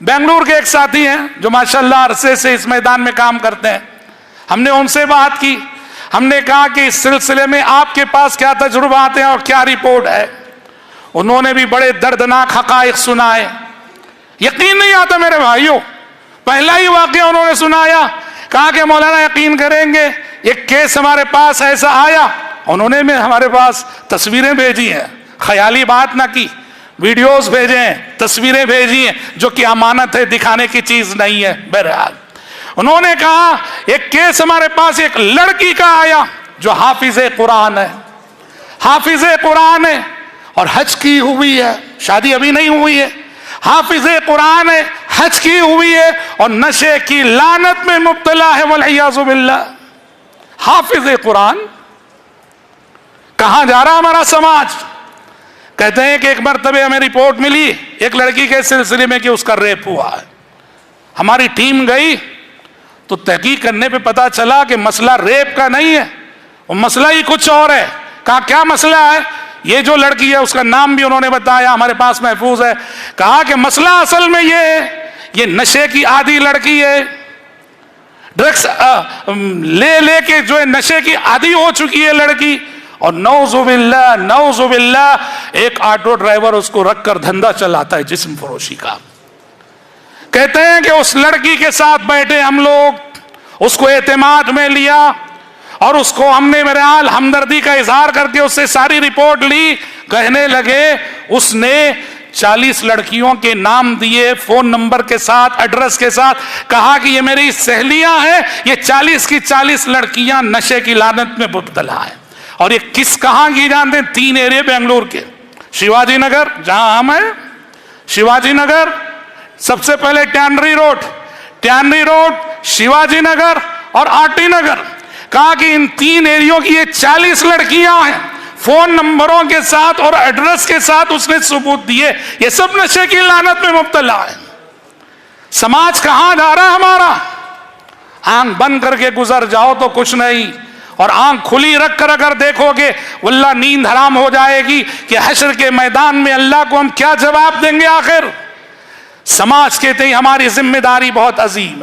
बेंगलुरु के एक साथी हैं जो माशाल्लाह अरसे से इस मैदान में काम करते हैं। हमने उनसे बात की, हमने कहा कि इस सिलसिले में आपके पास क्या तजुर्बात हैं और क्या रिपोर्ट है। उन्होंने भी बड़े दर्दनाक हकाइक सुनाए। यकीन नहीं आता मेरे भाइयों, पहला ही वाकया उन्होंने सुनाया, कहा कि मौलाना यकीन करेंगे एक केस हमारे पास ऐसा आया। उन्होंने में हमारे पास तस्वीरें भेजी हैं, ख्याली बात ना की, वीडियोस भेजे हैं, तस्वीरें भेजी हैं जो कि अमानत है, दिखाने की चीज नहीं है। बहरहाल उन्होंने कहा एक केस हमारे पास एक लड़की का आया जो हाफिज कुरान है, हाफिज कुरान है और हज की हुई है, शादी अभी नहीं हुई है, हाफिज कुरान है, हज की हुई है और नशे की लानत में मुब्तला है, वल्इयाज़ु बिल्लाह। हाफिज कुरान, कहां जा रहा हमारा समाज। कहते हैं कि एक मरतबे हमें रिपोर्ट मिली एक लड़की के सिलसिले में कि उसका रेप हुआ है। हमारी टीम गई तो तहकीक करने पे पता चला कि मसला रेप का नहीं है, वो मसला ही कुछ और है। कहा क्या मसला है। ये जो लड़की है उसका नाम भी उन्होंने बताया, हमारे पास महफूज है। कहा कि मसला असल में ये है, ये नशे की आदी लड़की है, ड्रग्स ले के जो है नशे की आदी हो चुकी है लड़की। और नौजुबिल्लाह नौजुबिल्लाह एक ऑटो ड्राइवर उसको रखकर धंधा चलाता है जिस्म फरोशी का। कहते हैं कि उस लड़की के साथ बैठे हम लोग, उसको एतमाद में लिया और उसको हमने मेरे हाल हमदर्दी का इजहार करके उससे सारी रिपोर्ट ली। कहने लगे उसने 40 लड़कियों के नाम दिए, फोन नंबर के साथ, एड्रेस के साथ। कहा कि ये मेरी सहेलियां हैं, ये 40 की 40 लड़कियां नशे की लानत में मुब्तला है। और ये किस कहां की जानते हैं, 3 एरिया बेंगलुरु के, शिवाजी नगर जहां हम हैं, शिवाजी नगर, सबसे पहले ट्यानरी रोड, शिवाजी नगर और आरटी नगर। कहा कि इन 3 एरियो की ये 40 लड़कियां हैं, फोन नंबरों के साथ और एड्रेस के साथ उसने सबूत दिए। ये सब नशे की लानत में मुब्तला है। समाज कहां जा रहा है हमारा। आंख बंद करके गुजर जाओ तो कुछ नहीं, और आंख खुली रखकर अगर देखोगे वल्लाह नींद हराम हो जाएगी कि हश्र के मैदान में अल्लाह को हम क्या जवाब देंगे। आखिर समाज के तय हमारी जिम्मेदारी बहुत अजीम है।